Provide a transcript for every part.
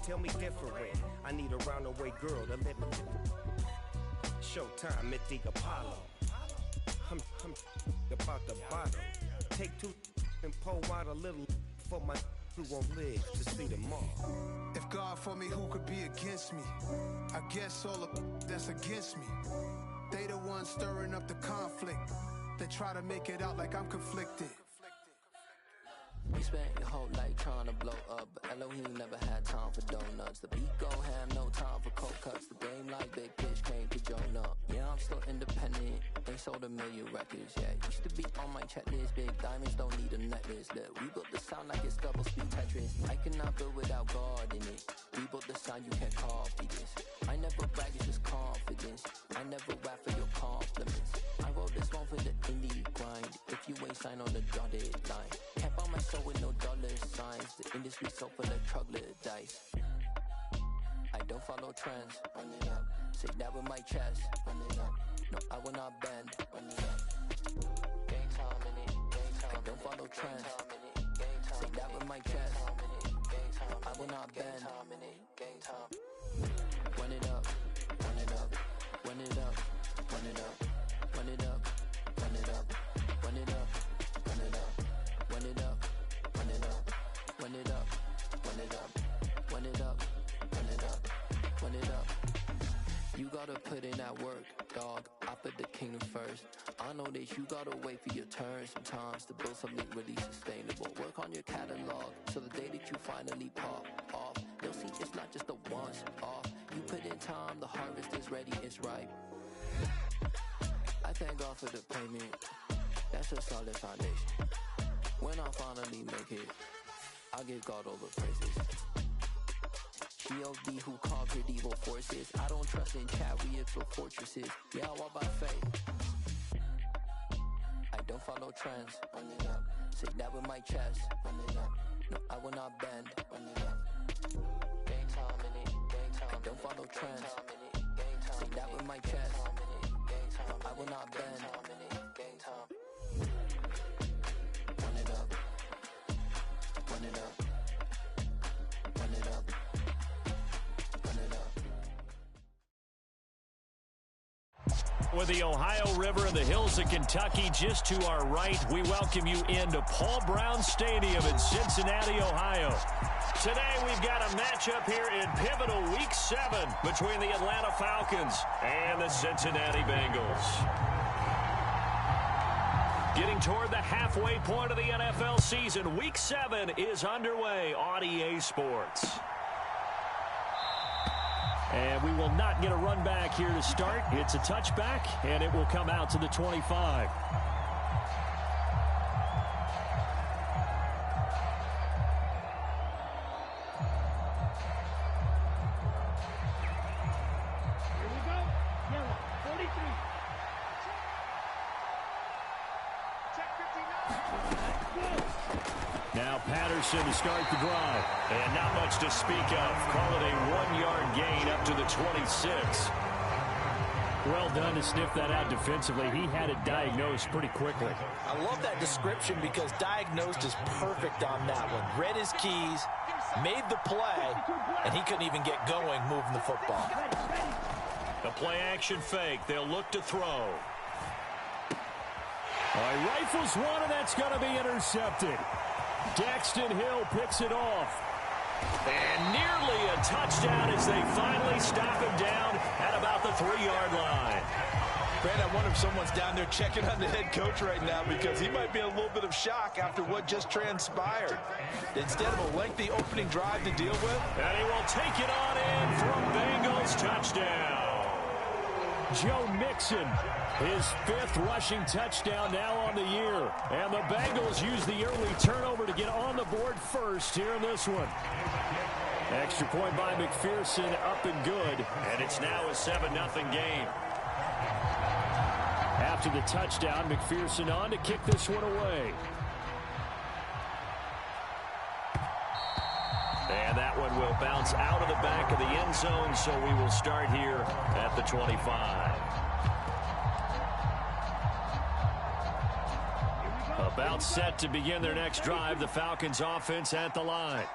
Tell me different. I need a roundaway girl to let me. Showtime at the Apollo. I'm about the bottom. Take two and pour out a little for my who won't live to see tomorrow. If God for me, who could be against me? I guess all of that's against me. They the ones stirring up the conflict. They try to make it out like I'm conflicted. We spent your whole life trying to blow up, but Elohim never had time for donuts. The beat go ham, no time for cold cuts. The game like Big Fish came to Jonah. Yeah, I'm still independent. They sold 1 million records, yeah. Used to be on my checklist. Big diamonds don't need a necklace. Look, we built the sound like it's double speed Tetris. I cannot build without God in it. We built the sound, you can't copy this. I never brag, it's just confidence. I never rap for your compliments. I wrote this one for the indie grind. If you ain't signed on the dotted line, can't buy my soul with no dollar signs. The industry so full of troglodytes. I don't follow trends. Run it up. Say that with my chest. Run it up. No, I will not bend. Run it up. Game time in it. Game time. I don't follow trends. Say that with my chest. I will not bend. Game time. Run it up. Run it up. Run it up. Run it up. Run it up. Run it up. Run it up. Run it up. Run it up. Run it up. Run it up. Run it up. Run it up. Run it up. Run it up. You gotta put in that work, dog. I put the kingdom first. I know that you gotta wait for your turn sometimes to build something really sustainable. Work on your catalog, so the day that you finally pop off, you'll see it's not just a once off. You put in time, the harvest is ready, it's ripe. I thank God for the payment. That's a solid foundation. When I finally make it, I'll give God all the praises. G.O.D. who conquered evil forces. I don't trust in chariots or fortresses. Yeah, I walk by faith. I don't follow trends. Run it up. Say that with my chest. Run it up. No, I will not bend. Run it up. Game time in it. Game time. I don't follow trends. Say that with my chest. I will not bend. Game time. Run it up. Run it up. Run it up. Run it up. With the Ohio River and the hills of Kentucky just to our right, we welcome you into Paul Brown Stadium in Cincinnati, Ohio. Today we've got a matchup here in pivotal Week 7 between the Atlanta Falcons and the Cincinnati Bengals. Getting toward the halfway point of the NFL season, Week 7 is underway on EA Sports. And we will not get a run back here to start. It's a touchback, and it will come out to the 25. To start the drive. And not much to speak of. Call it a 1-yard gain up to the 26. Well done to sniff that out defensively. He had it diagnosed pretty quickly. I love that description because diagnosed is perfect on that one. Read his keys, made the play, and he couldn't even get going moving the football. The play action fake. They'll look to throw. All right, rifles one, and that's going to be intercepted. Daxton Hill picks it off. And nearly a touchdown as they finally stop him down at about the 3-yard line. Brad, I wonder if someone's down there checking on the head coach right now because he might be in a little bit of shock after what just transpired. Instead of a lengthy opening drive to deal with. And he will take it on in for a Bengals touchdown. Joe Mixon, his 5th rushing touchdown now on the year. And the Bengals use the early turnover to get on the board first here in this one. Extra point by McPherson, up and good. And it's now a 7-0 game. After the touchdown, McPherson on to kick this one away. And that one will bounce out of the back of the end zone, so we will start here at the 25. About set to begin their next drive, the Falcons offense at the line.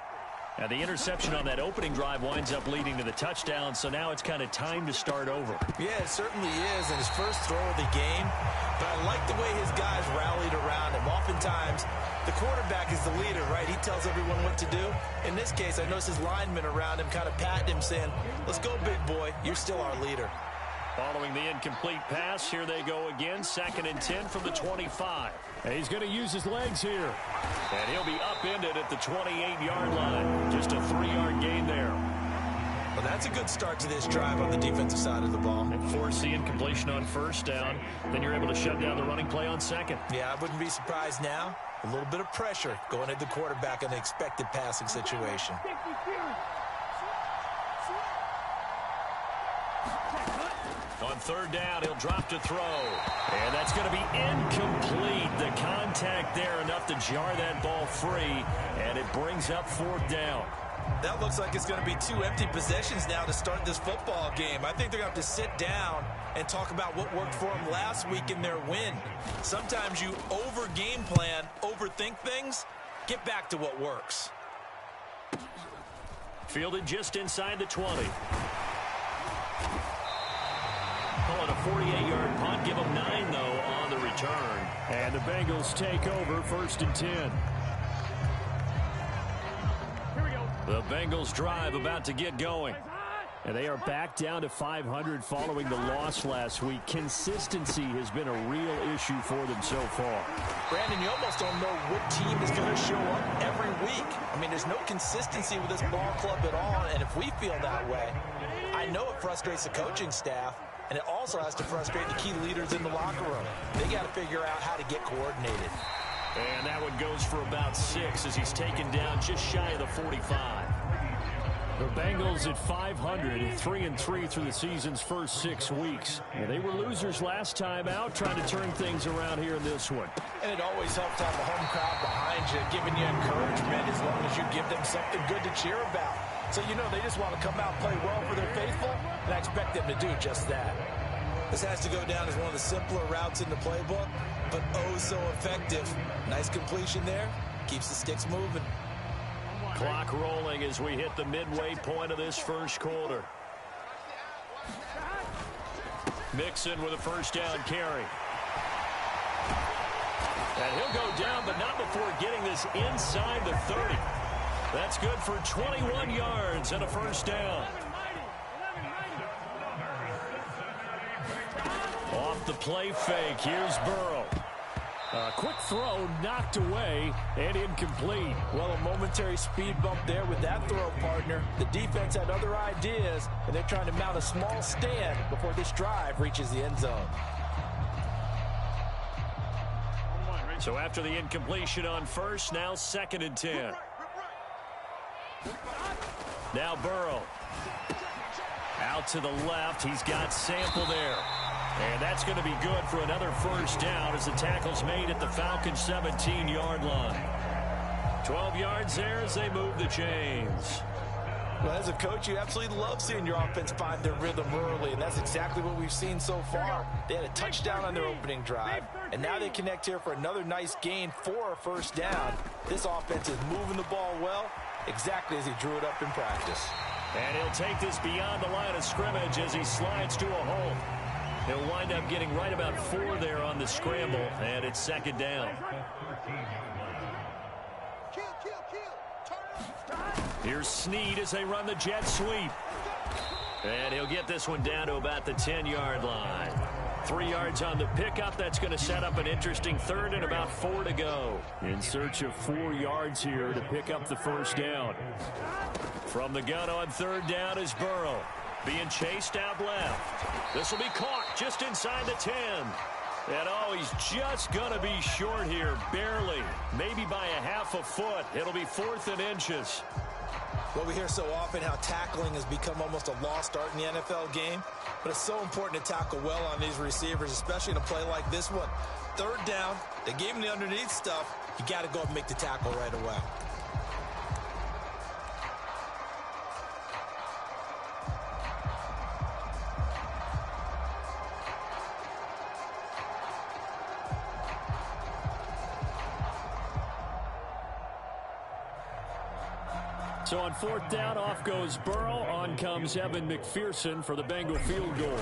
And the interception on that opening drive winds up leading to the touchdown, so now it's kind of time to start over. Yeah, it certainly is, and his first throw of the game. But I like the way his guys rallied around him. Oftentimes, the quarterback is the leader, right? He tells everyone what to do. In this case, I noticed his linemen around him kind of patting him, saying, let's go, big boy. You're still our leader. Following the incomplete pass, here they go again. 2nd and 10 from the 25. And he's going to use his legs here. And he'll be upended at the 28-yard line. Just a 3-yard gain there. Well, that's a good start to this drive on the defensive side of the ball. And force the incompletion on 1st down. Then you're able to shut down the running play on 2nd. Yeah, I wouldn't be surprised now. A little bit of pressure going at the quarterback in the expected passing situation. On 3rd down, he'll drop to throw. And that's going to be incomplete. The contact there enough to jar that ball free. And it brings up 4th down. That looks like it's going to be 2 empty possessions now to start this football game. I think they're going to have to sit down and talk about what worked for them last week in their win. Sometimes you over-game plan, overthink things. Get back to what works. Fielded just inside the 20. Call it a 48-yard punt. Give them 9, though, on the return. And the Bengals take over 1st and 10. The Bengals drive about to get going. And they are back down to 500 following the loss last week. Consistency has been a real issue for them so far. Brandon, you almost don't know what team is going to show up every week. I mean, there's no consistency with this ball club at all. And if we feel that way, I know it frustrates the coaching staff. And it also has to frustrate the key leaders in the locker room. They got to figure out how to get coordinated. And that one goes for about 6 as he's taken down just shy of the 45. The Bengals at 500, 3-3 through the season's first 6 weeks. And they were losers last time out, trying to turn things around here in this one. And it always helps to have a home crowd behind you, giving you encouragement as long as you give them something good to cheer about. So you know they just want to come out and play well for their faithful, and I expect them to do just that. This has to go down as one of the simpler routes in the playbook, but oh so effective. Nice completion there. Keeps the sticks moving. Clock rolling as we hit the midway point of this first quarter. Mixon with a 1st down carry. And he'll go down, but not before getting this inside the 30. That's good for 21 yards and a 1st down. Off the play fake, here's Burrow. A quick throw knocked away and incomplete. Well, a momentary speed bump there with that throw, partner. The defense had other ideas, and they're trying to mount a small stand before this drive reaches the end zone. So after the incompletion on 1st, now 2nd and 10. Now Burrow. Out to the left. He's got Sample there. And that's going to be good for another 1st down as the tackle's made at the Falcons' 17-yard line. 12 yards there as they move the chains. Well, as a coach, you absolutely love seeing your offense find their rhythm early, and that's exactly what we've seen so far. They had a touchdown on their opening drive, and now they connect here for another nice gain for a 1st down. This offense is moving the ball well, exactly as he drew it up in practice. And he'll take this beyond the line of scrimmage as he slides to a hole. He'll wind up getting right about 4 there on the scramble, and it's 2nd down. Here's Snead as they run the jet sweep. And he'll get this one down to about the 10-yard line. 3 yards on the pickup. That's going to set up an interesting 3rd and about 4 to go. In search of 4 yards here to pick up the 1st down. From the gun on 3rd down is Burrow. Being chased out left. This will be caught just inside the 10. And oh, he's just going to be short here, barely. Maybe by a half a foot. It'll be 4th and inches. Well, we hear so often how tackling has become almost a lost art in the NFL game. But it's so important to tackle well on these receivers, especially in a play like this one. 3rd down, they gave him the underneath stuff. You got to go and make the tackle right away. So on 4th down, off goes Burrow. On comes Evan McPherson for the Bengal field goal.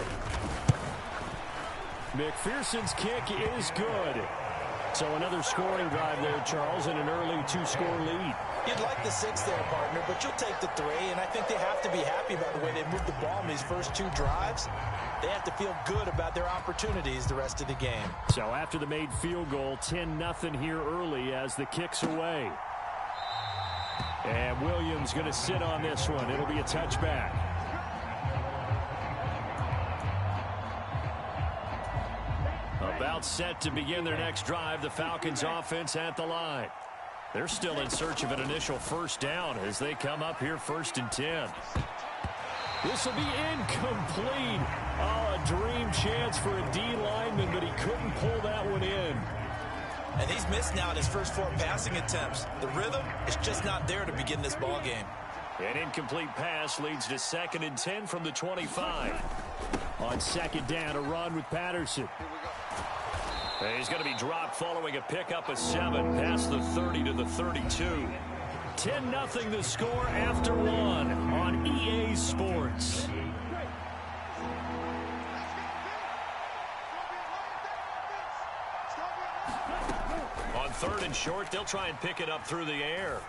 McPherson's kick is good. So another scoring drive there, Charles, and an early 2-score lead. You'd like the 6 there, partner, but you'll take the 3, and I think they have to be happy about the way they moved the ball in these first 2 drives. They have to feel good about their opportunities the rest of the game. So after the made field goal, 10-0 here early as the kick's away. And Williams going to sit on this one. It'll be a touchback. About set to begin their next drive, the Falcons offense at the line. They're still in search of an initial first down as they come up here 1st and 10. This will be incomplete. Oh, a dream chance for a D lineman, but he couldn't pull that one in. And he's missed now in his first 4 passing attempts. The rhythm is just not there to begin this ball game. An incomplete pass leads to 2nd and 10 from the 25. On 2nd down, a run with Patterson. He's going to be dropped following a pickup of 7 past the 30 to the 32. 10-0 the score after 1 on EA Sports. On 3rd and short, they'll try and pick it up through the air.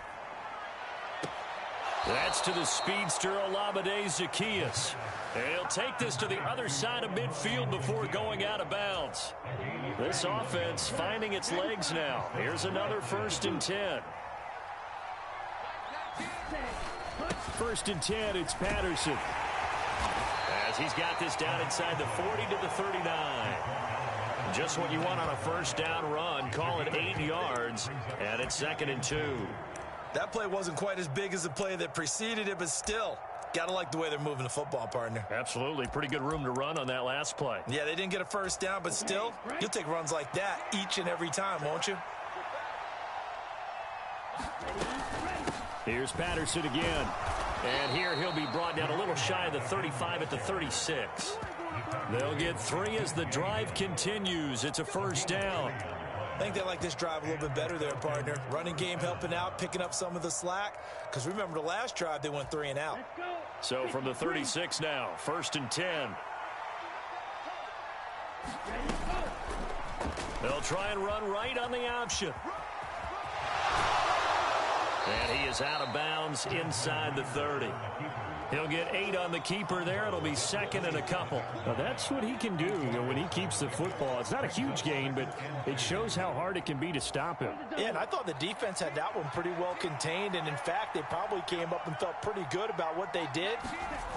That's to the speedster Olamide Zaccheaus. And he'll take this to the other side of midfield before going out of bounds. This offense finding its legs now. Here's another 1st and 10. 1st and 10, it's Patterson. As he's got this down inside the 40 to the 39. Just what you want on a 1st down run. Call it 8 yards, and it's 2nd and 2. That play wasn't quite as big as the play that preceded it, but still, gotta like the way they're moving the football, partner. Absolutely. Pretty good room to run on that last play. Yeah, they didn't get a 1st down, but still, you'll take runs like that each and every time, won't you? Here's Patterson again. And here he'll be brought down a little shy of the 35 at the 36. They'll get 3 as the drive continues. It's a 1st down. I think they like this drive a little bit better there, partner. Running game helping out, picking up some of the slack. Because remember, the last drive, they went 3 and out. So from the 36 now, 1st and 10. They'll try and run right on the option. And he is out of bounds inside the 30. He'll get 8 on the keeper there. It'll be 2nd and a couple. Now that's what he can do when he keeps the football. It's not a huge gain, but it shows how hard it can be to stop him. Yeah, and I thought the defense had that one pretty well contained, and in fact, they probably came up and felt pretty good about what they did.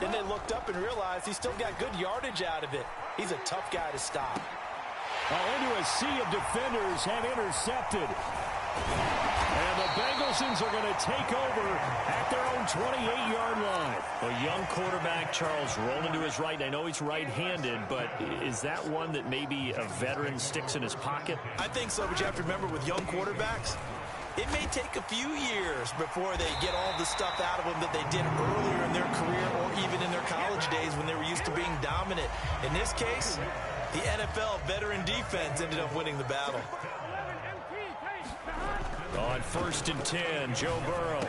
Then they looked up and realized he still got good yardage out of it. He's a tough guy to stop. Into a sea of defenders have intercepted. And the Bengalsons are going to take over at their own 28-yard line. A young quarterback, Charles, rolling to his right. I know he's right-handed, but is that one that maybe a veteran sticks in his pocket? I think so, but you have to remember with young quarterbacks, it may take a few years before they get all the stuff out of them that they did earlier in their career or even in their college days when they were used to being dominant. In this case, the NFL veteran defense ended up winning the battle. On 1st and 10, Joe Burrow.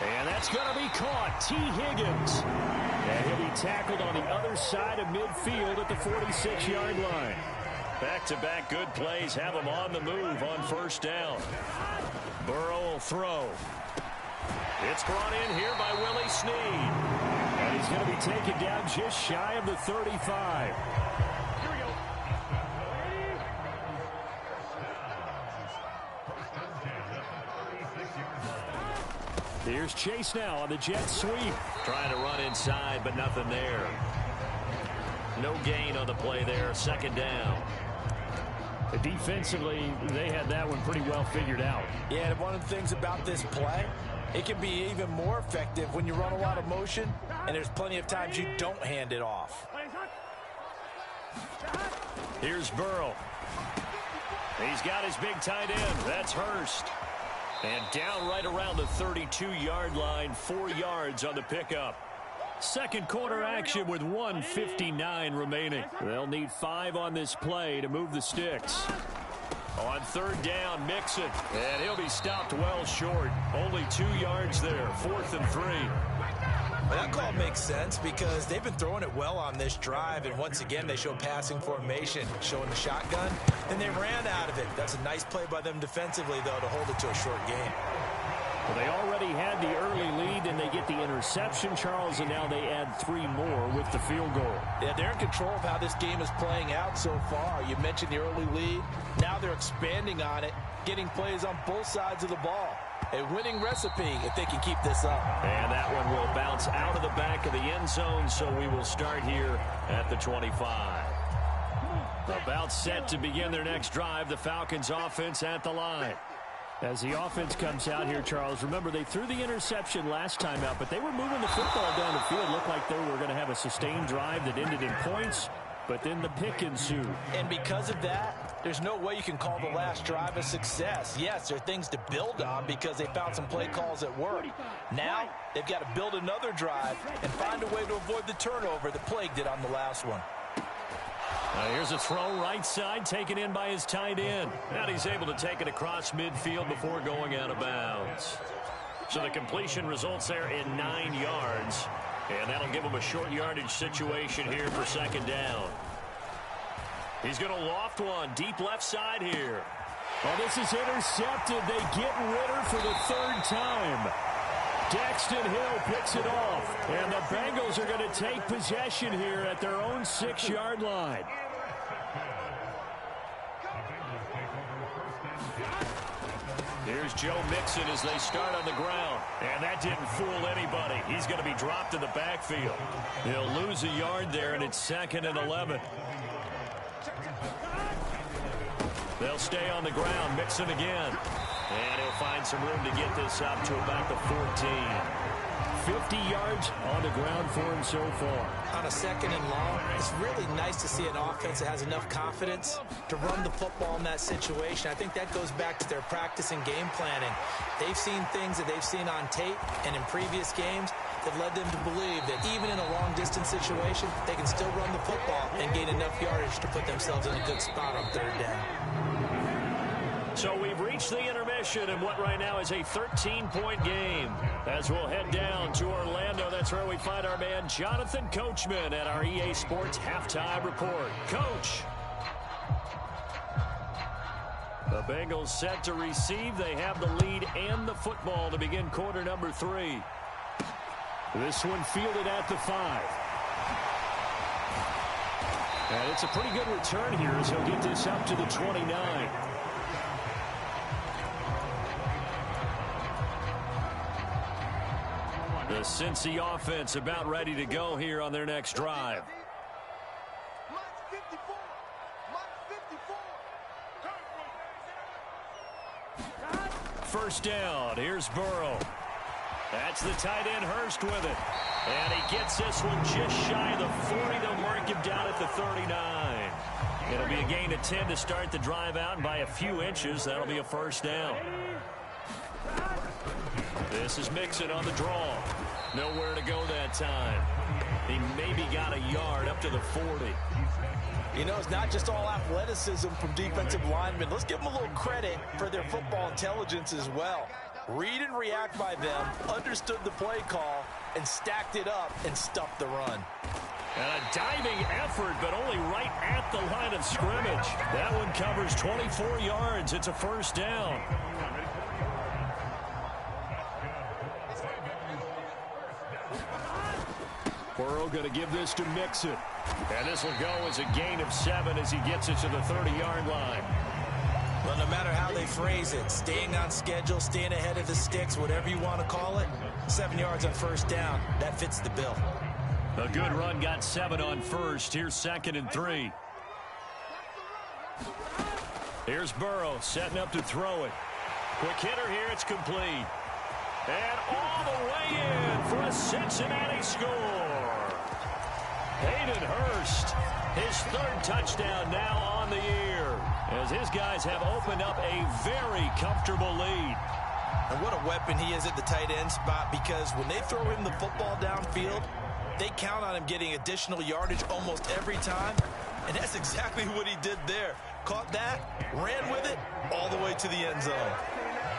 And that's going to be caught. T. Higgins. And he'll be tackled on the other side of midfield at the 46-yard line. Back-to-back good plays have him on the move on 1st down. Burrow will throw. It's brought in here by Willie Snead. And he's going to be taken down just shy of the 35. Here's Chase now on the jet sweep. Trying to run inside, but nothing there. No gain on the play there. 2nd down. Defensively, they had that one pretty well figured out. Yeah, and one of the things about this play, it can be even more effective when you run a lot of motion, and there's plenty of times you don't hand it off. Here's Burrow. He's got his big tight end. That's Hurst. And down right around the 32-yard line, 4 yards on the pickup. Second quarter action with 1:59 remaining. They'll need 5 on this play to move the sticks. On third down, Mixon. And he'll be stopped well short. Only 2 yards there. 4th and 3. Well, that call makes sense because they've been throwing it well on this drive, and once again they show passing formation, showing the shotgun, and they ran out of it. That's a nice play by them defensively, though, to hold it to a short game. Well, they already had the early lead, and they get the interception, Charles, and now they add 3 more with the field goal. Yeah, they're in control of how this game is playing out so far. You mentioned the early lead. Now they're expanding on it, getting plays on both sides of the ball. A winning recipe if they can keep this up. And that one will bounce out of the back of the end zone, so we will start here at the 25. About set to begin their next drive, the Falcons offense at the line. As the offense comes out here, Charles, remember they threw the interception last time out, but they were moving the football down the field. Looked like they were going to have a sustained drive that ended in points, but then the pick ensued. And because of that, there's no way you can call the last drive a success. Yes, there are things to build on because they found some play calls that work. Now, they've got to build another drive and find a way to avoid the turnover that plagued it on the last one. Here's a throw right side, taken in by his tight end. Now he's able to take it across midfield before going out of bounds. So the completion results there in 9 yards. And that'll give him a short yardage situation here for second down. He's going to loft one deep left side here. Oh, this is intercepted. They get Ritter for the 3rd time. Daxton Hill picks it off. And the Bengals are going to take possession here at their own 6-yard line. Here's Joe Mixon as they start on the ground. And that didn't fool anybody. He's going to be dropped in the backfield. He'll lose a yard there, and it's 2nd and 11. They'll stay on the ground. Mixon again. And he'll find some room to get this up to about the 14. 50 yards on the ground for him so far. On a 2nd and long, it's really nice to see an offense that has enough confidence to run the football in that situation. I think that goes back to their practice and game planning. They've seen things that they've seen on tape and in previous games that led them to believe that even in a long-distance situation, they can still run the football and gain enough yardage to put themselves in a good spot on 3rd down. So we've reached the intermission in what right now is a 13-point game. As we'll head down to Orlando, that's where we find our man Jonathan Coachman at our EA Sports Halftime Report. Coach. The Bengals set to receive. They have the lead and the football to begin quarter number 3. This one fielded at the 5. And it's a pretty good return here as he'll get this up to the 29. The Cincy offense about ready to go here on their next drive. First down. Here's Burrow. That's the tight end Hurst with it. And he gets this one just shy of the 40. They'll mark him down at the 39. It'll be a gain of 10 to start the drive out, and by a few inches, that'll be a first down. This is Mixon on the draw. Nowhere to go that time. He maybe got a yard up to the 40. You know, it's not just all athleticism from defensive linemen. Let's give them a little credit for their football intelligence as well. Read and react by them, understood the play call, and stacked it up and stuffed the run. And a diving effort, but only right at the line of scrimmage. That one covers 24 yards. It's a first down. Burrow going to give this to Mixon. And this will go as a gain of 7 as he gets it to the 30-yard line. Well, no matter how they phrase it, staying on schedule, staying ahead of the sticks, whatever you want to call it, 7 yards on first down, that fits the bill. A good run got 7 on first. Here's 2nd and 3. Here's Burrow setting up to throw it. Quick hitter here, it's complete. And all the way in for a Cincinnati score. Hayden Hurst, his 3rd touchdown now on the year, as his guys have opened up a very comfortable lead. And what a weapon he is at the tight end spot, because when they throw him the football downfield, they count on him getting additional yardage almost every time. And that's exactly what he did there. caught that, ran with it all the way to the end zone.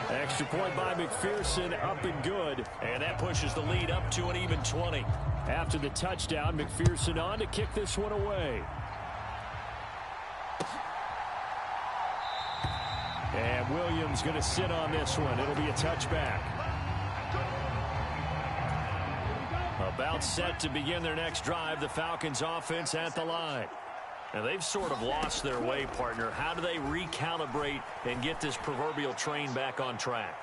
Extra point by McPherson, up and good. And that pushes the lead up to an even 20. After the touchdown, McPherson on to kick this one away. And Williams going to sit on this one. It'll be a touchback. About set to begin their next drive, the Falcons offense at the line. Now, they've sort of lost their way, partner. How do they recalibrate and get this proverbial train back on track?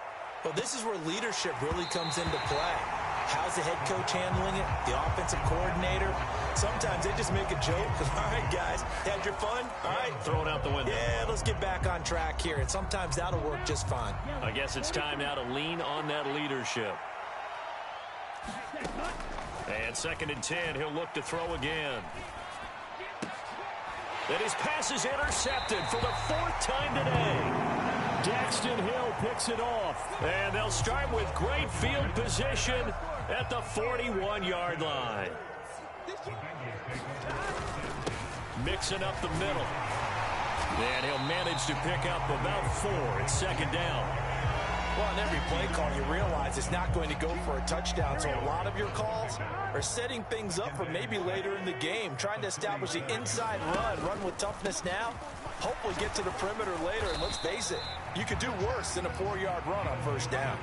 Well, this is where leadership really comes into play. How's the head coach handling it? The offensive coordinator? Sometimes they just make a joke. All right, guys, had your fun? All right. Throw it out the window. Yeah, let's get back on track here. And sometimes that'll work just fine. I guess it's time now to lean on that leadership. And 2nd and 10, he'll look to throw again. And his pass is intercepted for the 4th time today. Daxton Hill picks it off. And they'll start with great field position at the 41-yard line. Mixing up the middle. And he'll manage to pick up about 4. It's 2nd down. Well, on every play call, you realize it's not going to go for a touchdown. So a lot of your calls are setting things up for maybe later in the game, trying to establish the inside run with toughness now, hopefully get to the perimeter later. And let's face it, you could do worse than a 4-yard run on 1st down.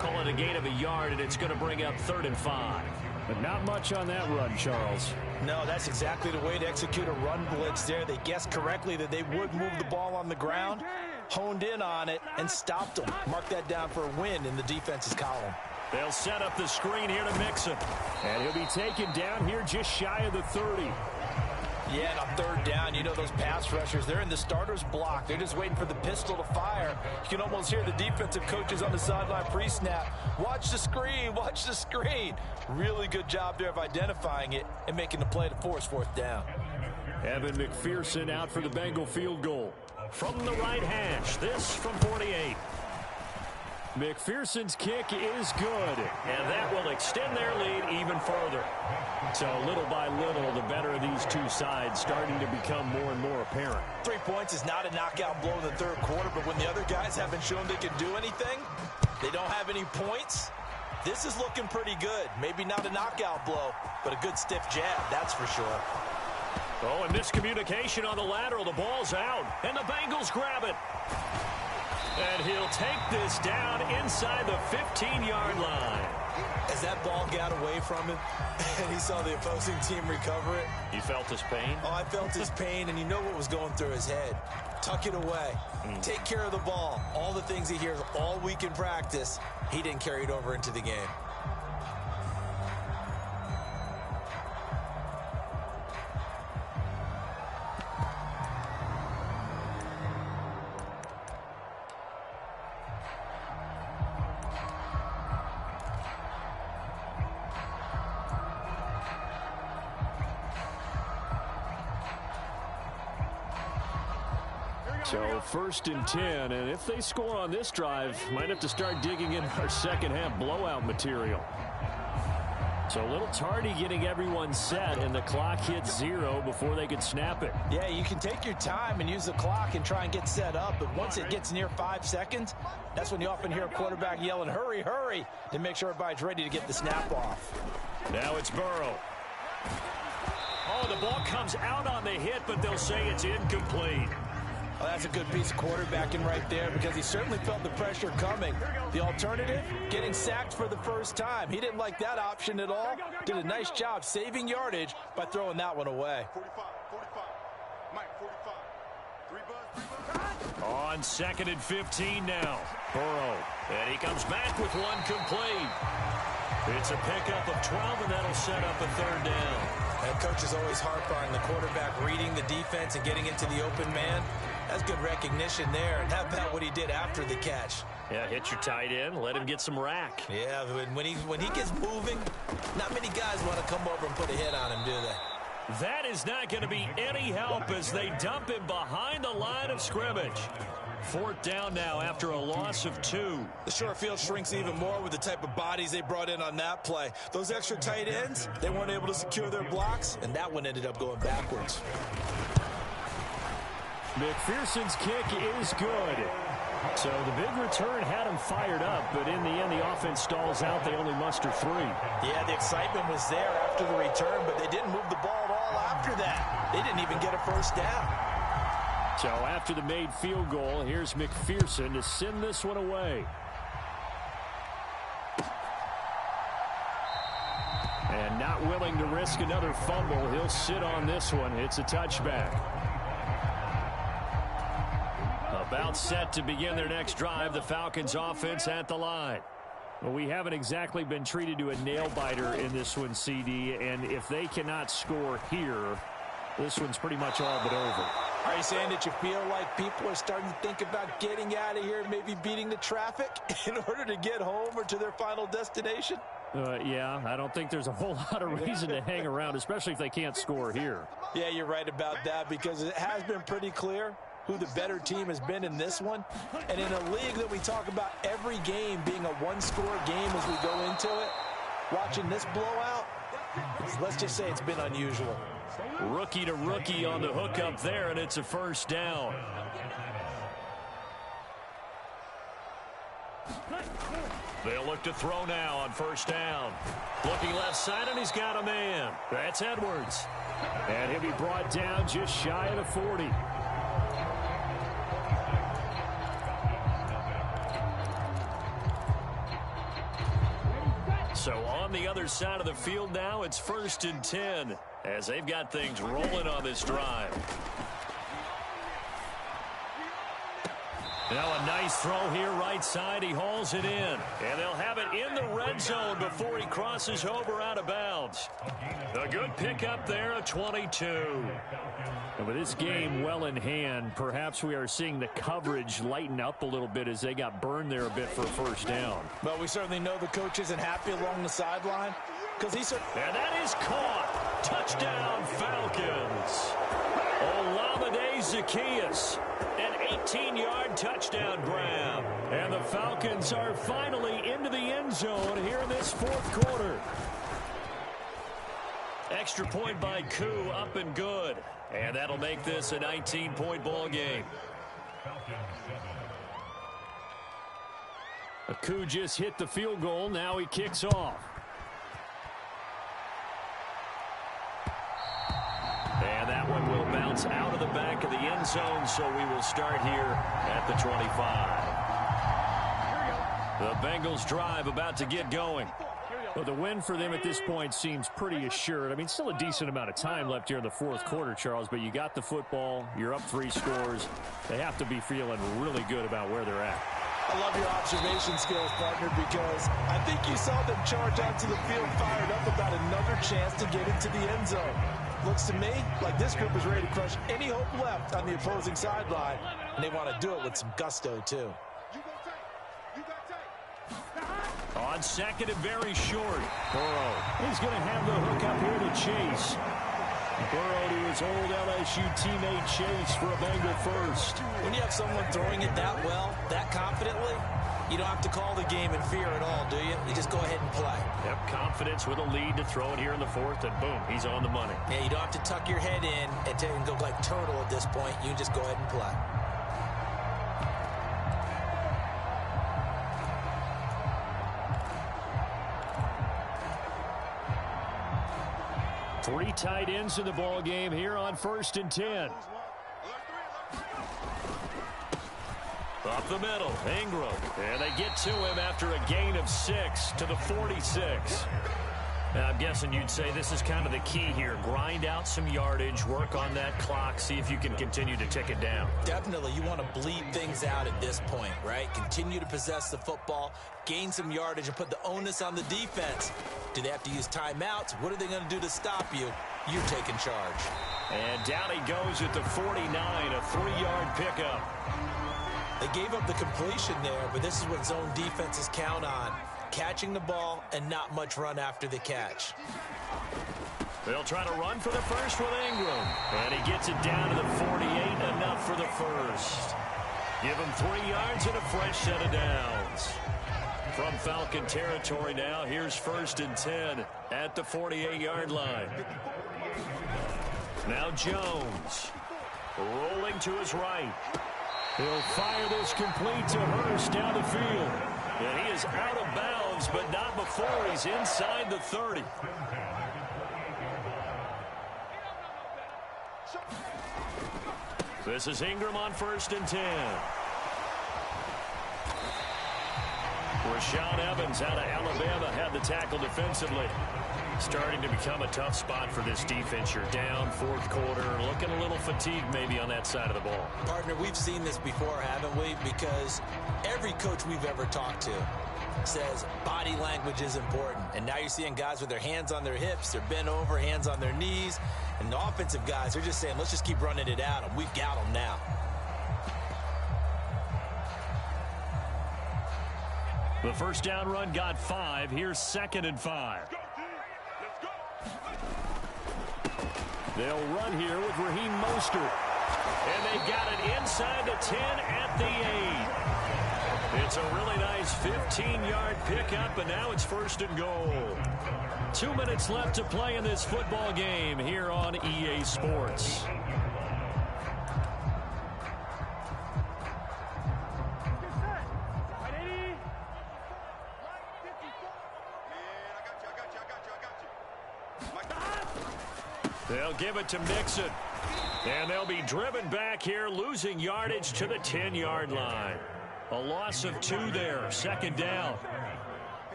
Call it a gain of a yard, and it's going to bring up 3rd and 5. But not much on that run, Charles. No, that's exactly the way to execute a run blitz there. They guessed correctly that they would move the ball on the ground, honed in on it, and stopped them. Mark that down for a win in the defense's column. They'll set up the screen here to Mixon. And he'll be taken down here just shy of the 30. Yeah, and on 3rd down, you know those pass rushers, they're in the starter's block. They're just waiting for the pistol to fire. You can almost hear the defensive coaches on the sideline pre-snap. Watch the screen, watch the screen. Really good job there of identifying it and making the play to force 4th down. Evan McPherson out for the Bengal field goal. From the right hash, this from 48. McPherson's kick is good, and that will extend their lead even further. So little by little, the better of these two sides starting to become more and more apparent. 3 points is not a knockout blow in the 3rd quarter, but when the other guys haven't shown they can do anything, they don't have any points, this is looking pretty good. Maybe not a knockout blow, but a good stiff jab, that's for sure. Oh, and miscommunication on the lateral. The ball's out, and the Bengals grab it. And he'll take this down inside the 15-yard line. As that ball got away from him, and he saw the opposing team recover it. You felt his pain? Oh, I felt his pain, and you know what was going through his head. Tuck it away. Take care of the ball. All the things he hears all week in practice, he didn't carry it over into the game. So 1st and 10, and if they score on this drive, might have to start digging in our second half blowout material. So a little tardy getting everyone set, and the clock hits 0 before they could snap it. Yeah, you can take your time and use the clock and try and get set up, but once it gets near 5 seconds, that's when you often hear a quarterback yelling, hurry, hurry, to make sure everybody's ready to get the snap off. Now it's Burrow. Oh, the ball comes out on the hit, but they'll say it's incomplete. Well, that's a good piece of quarterbacking right there because he certainly felt the pressure coming. The alternative, getting sacked for the first time. He didn't like that option at all. Did a nice job saving yardage by throwing that one away. 45, Mike, 45. On 2nd and 15 now. Burrow. And he comes back with one complete. It's a pickup of 12, and that'll set up a 3rd down. And coaches always harp on the quarterback reading the defense and getting into the open man. That's good recognition there. And how about what he did after the catch? Yeah, hit your tight end, let him get some rack. Yeah, when he gets moving, not many guys want to come over and put a hit on him, do they? That is not going to be any help as they dump him behind the line of scrimmage. 4th down now after a loss of 2. The short field shrinks even more with the type of bodies they brought in on that play. Those extra tight ends, they weren't able to secure their blocks, and that one ended up going backwards. McPherson's kick is good. So the big return had him fired up, but in the end, the offense stalls out. They only muster 3. Yeah, the excitement was there after the return, but they didn't move the ball at all after that. They didn't even get a first down. So after the made field goal, here's McPherson to send this one away. And not willing to risk another fumble, he'll sit on this one. It's a touchback. About set to begin their next drive, the Falcons offense at the line. Well, we haven't exactly been treated to a nail-biter in this one, CD, and if they cannot score here, this one's pretty much all but over. Are you saying that you feel like people are starting to think about getting out of here, maybe beating the traffic in order to get home or to their final destination? Yeah, I don't think there's a whole lot of reason to hang around, especially if they can't score here. Yeah, you're right about that, because it has been pretty clear who the better team has been in this one. And in a league that we talk about every game being a one-score game as we go into it, watching this blowout, let's just say it's been unusual. Rookie to rookie on the hook up there, and it's a first down. They'll look to throw now on first down. Looking left side, and he's got a man. That's Edwards. And he'll be brought down just shy of the 40. So on the other side of the field now, it's 1st and 10 as they've got things rolling on this drive. Now a nice throw here right side. He hauls it in. And they'll have it in the red zone before he crosses over out of bounds. A good pickup there, a 22. And with this game well in hand, perhaps we are seeing the coverage lighten up a little bit as they got burned there a bit for a first down. But we certainly know the coach isn't happy along the sideline. And that is caught. Touchdown, Falcons. Olamide Zaccheaus. An 18-yard touchdown grab. And the Falcons are finally into the end zone here in this fourth quarter. Extra point by Koo, up and good. And that'll make this a 19-point ball game. Koo just hit the field goal. Now he kicks off. And that one will bounce out of the back of the end zone, so we will start here at the 25. The Bengals drive about to get going. Well, the win for them at this point seems pretty assured. I mean, still a decent amount of time left here in the fourth quarter, Charles, but you got the football. You're up 3 scores. They have to be feeling really good about where they're at. I love your observation skills, partner, because I think you saw them charge onto the field fired up about another chance to get into the end zone. Looks to me like this group is ready to crush any hope left on the opposing sideline, and they want to do it with some gusto, too. On second and very short, Burrow. He's going to have the hook up here to Chase. Burrow to his old LSU teammate Chase for a Bengal first. When you have someone throwing it that well, that confidently, you don't have to call the game in fear at all, do you? You just go ahead and play. Yep, confidence with a lead to throw it here in the fourth, and boom, he's on the money. Yeah, you don't have to tuck your head in and go like turtle at this point. You just go ahead and play. Three tight ends in the ball game here on 1st and 10. Up the middle, Ingram. And they get to him after a gain of 6 to the 46. Now, I'm guessing you'd say this is kind of the key here. Grind out some yardage, work on that clock, see if you can continue to tick it down. Definitely. You want to bleed things out at this point, right? Continue to possess the football, gain some yardage, and put the onus on the defense. Do they have to use timeouts? What are they going to do to stop you? You're taking charge. And down he goes at the 49, a 3-yard pickup. They gave up the completion there, but this is what zone defenses count on. Catching the ball and not much run after the catch. They'll try to run for the first with Ingram. And he gets it down to the 48, enough for the first. Give him 3 yards and a fresh set of downs. From Falcon territory now, here's 1st and 10 at the 48-yard line. Now Jones. Rolling to his right. He'll fire this complete to Hurst down the field. And he is out of bounds, but not before he's inside the 30. This is Ingram on 1st and 10. Rashaan Evans out of Alabama had the tackle defensively. Starting to become a tough spot for this defense. You're down 4th quarter, looking a little fatigued maybe on that side of the ball. Partner, we've seen this before, haven't we? Because every coach we've ever talked to says body language is important. And now you're seeing guys with their hands on their hips, they're bent over, hands on their knees. And the offensive guys are just saying, let's just keep running it at them. We've got them now. The first down run got 5. Here's 2nd and 5. They'll run here with Raheem Mostert. And they got it inside the 10 at the 8. It's a really nice 15-yard pickup, and now it's 1st and goal. 2 minutes left to play in this football game here on EA Sports. They'll give it to Mixon. And they'll be driven back here, losing yardage to the 10-yard line. A loss of 2 there, 2nd down.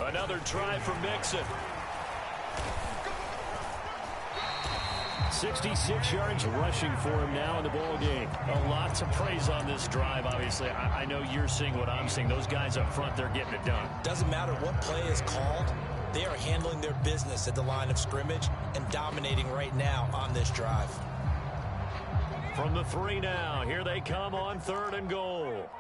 Another try for Mixon. 66 yards rushing for him now in the ball game. A lot to praise on this drive, obviously. I know you're seeing what I'm seeing. Those guys up front, they're getting it done. Doesn't matter what play is called. They are handling their business at the line of scrimmage and dominating right now on this drive. From the 3 now, here they come on 3rd and goal.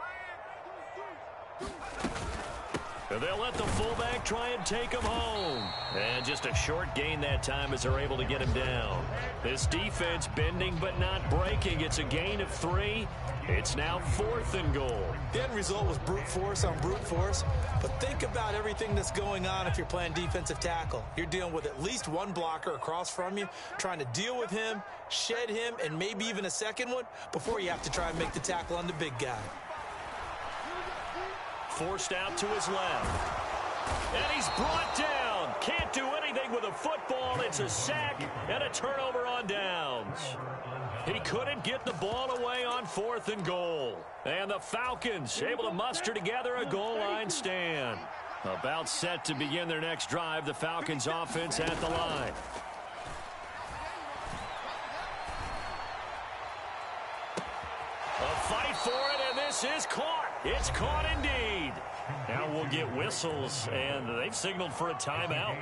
They'll let the fullback try and take him home. And just a short gain that time as they're able to get him down. This defense bending but not breaking. It's a gain of 3. It's now 4th and goal. The end result was brute force on brute force. But think about everything that's going on if you're playing defensive tackle. You're dealing with at least one blocker across from you, trying to deal with him, shed him, and maybe even a second one before you have to try and make the tackle on the big guy. Forced out to his left. And he's brought down. Can't do anything with a football. It's a sack and a turnover on downs. He couldn't get the ball away on 4th and goal. And the Falcons able to muster together a goal line stand. About set to begin their next drive. The Falcons offense at the line. A fight for it, and this is caught. It's caught indeed. Now we'll get whistles, and they've signaled for a timeout.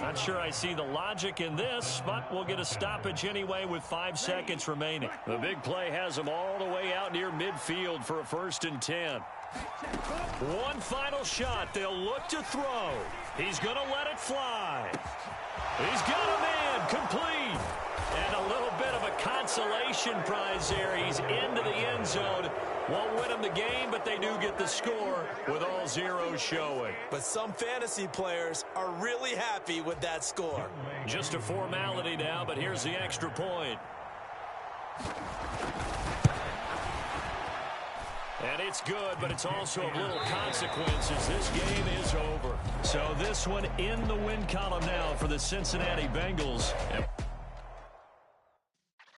Not sure I see the logic in this, but we'll get a stoppage anyway with 5 seconds remaining. The big play has them all the way out near midfield for a 1st and 10. One final shot. They'll look to throw. He's going to let it fly. He's got a man complete. And a little bit of a consolation prize there. He's into the end zone. Won't win them the game, but they do get the score with all zeros showing. But some fantasy players are really happy with that score. Just a formality now, but here's the extra point. And it's good, but it's also of little consequences. This game is over. So this one in the win column now for the Cincinnati Bengals.